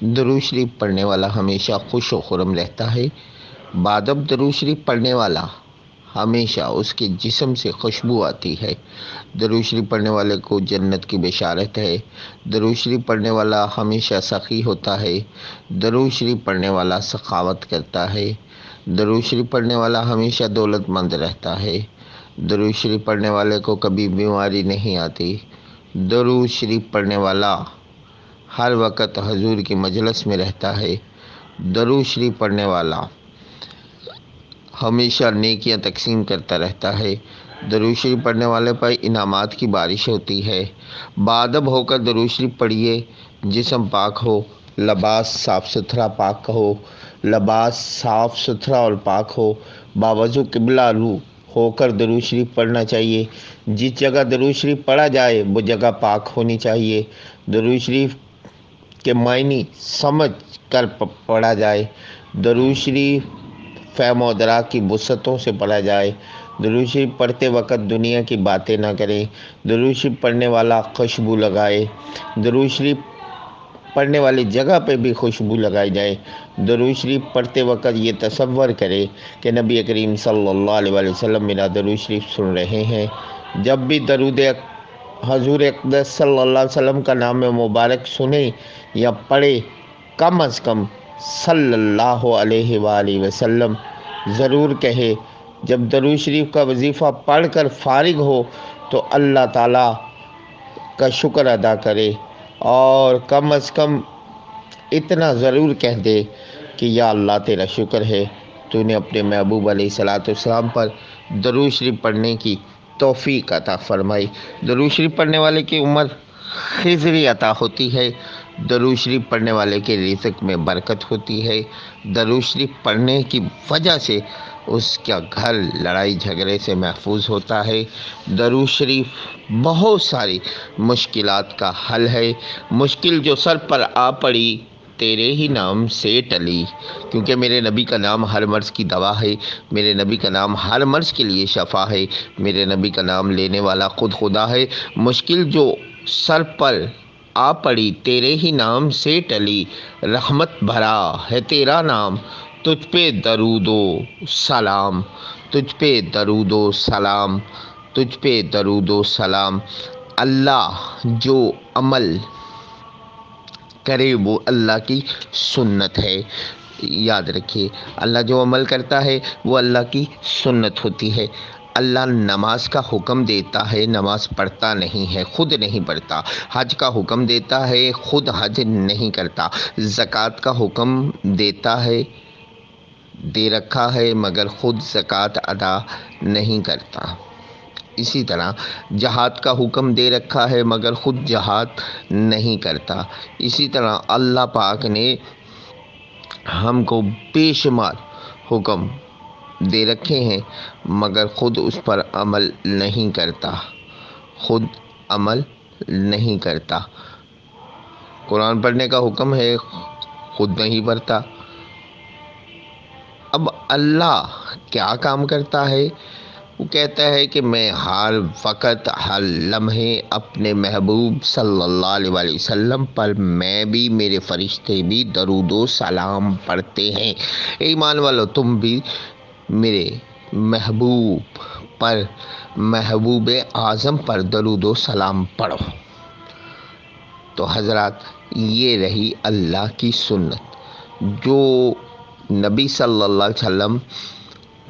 درود شریف پڑھنے والا ہمیشہ خوش و خرم رہتا ہے۔ بادب درود شریف پڑھنے والا ہمیشہ اس کے جسم سے خوشبو آتی ہے۔ درود شریف پڑھنے والے کو جنت کی بشارت ہے۔ درود شریف پڑھنے والا ہمیشہ سخی ہوتا ہے۔ درود شریف پڑھنے والا سخاوت کرتا ہے۔ درود شریف پڑھنے والا ہمیشہ دولت مند رہتا ہے۔ درود شریف پڑھنے والے کو کبھی بیماری نہیں آتی۔ درود شریف پڑھنے والا ہر وقت حضور کی مجلس میں رہتا ہے۔ درود شریف پڑھنے والا ہمیشہ نیکیاں تقسیم کرتا رہتا ہے۔ درود شریف پڑھنے والے پر انعامات کی بارش ہوتی ہے۔ باادب ہو کر درود شریف پڑھیے، جسم پاک ہو، لباس صاف ستھرا پاک ہو، لباس صاف ستھرا اور پاک ہو، باوضو قبلہ رو ہو کر درود شریف پڑھنا چاہیے۔ جس جگہ درود شریف پڑھا جائے وہ جگہ پاک ہونی چاہیے۔ درود شریف کے معنی سمجھ کر پڑھا جائے۔ درود شریف فہم و ادراک کی وسعتوں سے پڑھا جائے۔ درود شریف پڑھتے وقت دنیا کی باتیں نہ کریں۔ درود شریف پڑھنے والا خوشبو لگائے۔ درود شریف پڑھنے والی جگہ پہ بھی خوشبو لگائی جائے۔ درود شریف پڑھتے وقت یہ تصور کرے کہ نبی کریم صلی اللہ علیہ وسلم میرا درود شریف سن رہے ہیں۔ جب بھی درود حضور اقدس صلی اللہ علیہ وسلم کا نام مبارک سنیں یا پڑھے، کم از کم صلی اللہ علیہ وآلہ وسلم ضرور کہے۔ جب درود شریف کا وظیفہ پڑھ کر فارغ ہو تو اللہ تعالیٰ کا شکر ادا کرے، اور کم از کم اتنا ضرور کہہ دے کہ یا اللہ تیرا شکر ہے، تو نے اپنے محبوب علیہ الصلوۃ والسلام پر درود شریف پڑھنے کی توفیق عطا فرمائی۔ درود شریف پڑھنے والے کی عمر خضری عطا ہوتی ہے۔ درود شریف پڑھنے والے کے رزق میں برکت ہوتی ہے۔ درود شریف پڑھنے کی وجہ سے اس کا گھر لڑائی جھگڑے سے محفوظ ہوتا ہے۔ درود شریف بہت ساری مشکلات کا حل ہے۔ مشکل جو سر پر آ پڑی تیرے ہی نام سے ٹلی، کیونکہ میرے نبی کا نام ہر مرض کی دوا ہے۔ میرے نبی کا نام ہر مرض کے لیے شفا ہے۔ میرے نبی کا نام لینے والا خود خدا ہے۔ مشکل جو سر پر آ پڑی تیرے ہی نام سے ٹلی، رحمت بھرا ہے تیرا نام، تجھ پہ درود و سلام، تجھ پہ درود و سلام، تجھ پہ درود و سلام۔ اللہ جو عمل کرے وہ اللہ کی سنت ہے۔ یاد رکھیے، اللہ جو عمل کرتا ہے وہ اللہ کی سنت ہوتی ہے۔ اللہ نماز کا حکم دیتا ہے، نماز پڑھتا نہیں ہے، خود نہیں پڑھتا۔ حج کا حکم دیتا ہے، خود حج نہیں کرتا۔ زکوٰۃ کا حکم دیتا ہے، دے رکھا ہے، مگر خود زکوٰۃ ادا نہیں کرتا۔ اسی طرح جہاد کا حکم دے رکھا ہے، مگر خود جہاد نہیں کرتا۔ اسی طرح اللہ پاک نے ہم کو بے شمار حکم دے رکھے ہیں، مگر خود اس پر عمل نہیں کرتا، خود عمل نہیں کرتا۔ قرآن پڑھنے کا حکم ہے، خود نہیں پڑھتا۔ اب اللہ کیا کام کرتا ہے؟ وہ کہتا ہے کہ میں ہر وقت ہر لمحے اپنے محبوب صلی اللہ علیہ وآلہ وسلم پر میں بھی، میرے فرشتے بھی درود و سلام پڑھتے ہیں۔ ایمان والو، تم بھی میرے محبوب پر، محبوب اعظم پر درود و سلام پڑھو۔ تو حضرات، یہ رہی اللہ کی سنت۔ جو نبی صلی اللہ علیہ وسلم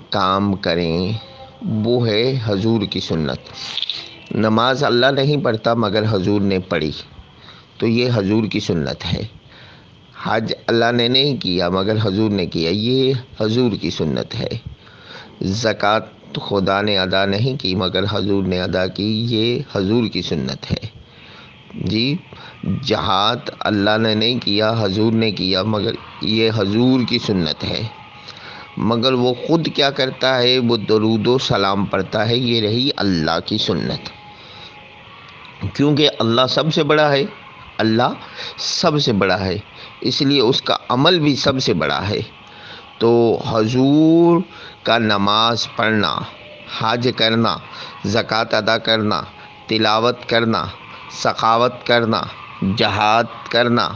کام کریں وہ ہے حضور کی سنت۔ نماز اللہ نہیں پڑھتا مگر حضور نے پڑھی، تو یہ حضور کی سنت ہے۔ حج اللہ نے نہیں کیا مگر حضور نے کیا، یہ حضور کی سنت ہے۔ زکوٰۃ خدا نے ادا نہیں کی مگر حضور نے ادا کی، یہ حضور کی سنت ہے۔ جی، جہاد اللہ نے نہیں کیا، حضور نے کیا، مگر یہ حضور کی سنت ہے۔ مگر وہ خود کیا کرتا ہے؟ وہ درود و سلام پڑھتا ہے۔ یہ رہی اللہ کی سنت، کیونکہ اللہ سب سے بڑا ہے، اللہ سب سے بڑا ہے، اس لیے اس کا عمل بھی سب سے بڑا ہے۔ تو حضور کا نماز پڑھنا، حج کرنا، زکوٰۃ ادا کرنا، تلاوت کرنا، سخاوت کرنا، جہاد کرنا،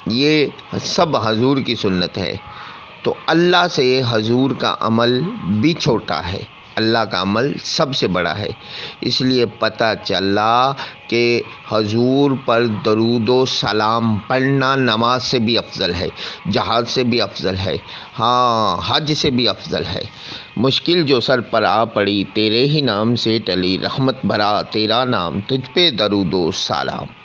یہ سب حضور کی سنت ہے۔ تو اللہ سے حضور کا عمل بھی چھوٹا ہے، اللہ کا عمل سب سے بڑا ہے۔ اس لیے پتہ چلا کہ حضور پر درود و سلام پڑھنا نماز سے بھی افضل ہے، جہاد سے بھی افضل ہے، ہاں حج سے بھی افضل ہے۔ مشکل جو سر پر آ پڑی، تیرے ہی نام سے ٹلی، رحمت بھرا تیرا نام، تجھ پہ درود و سلام۔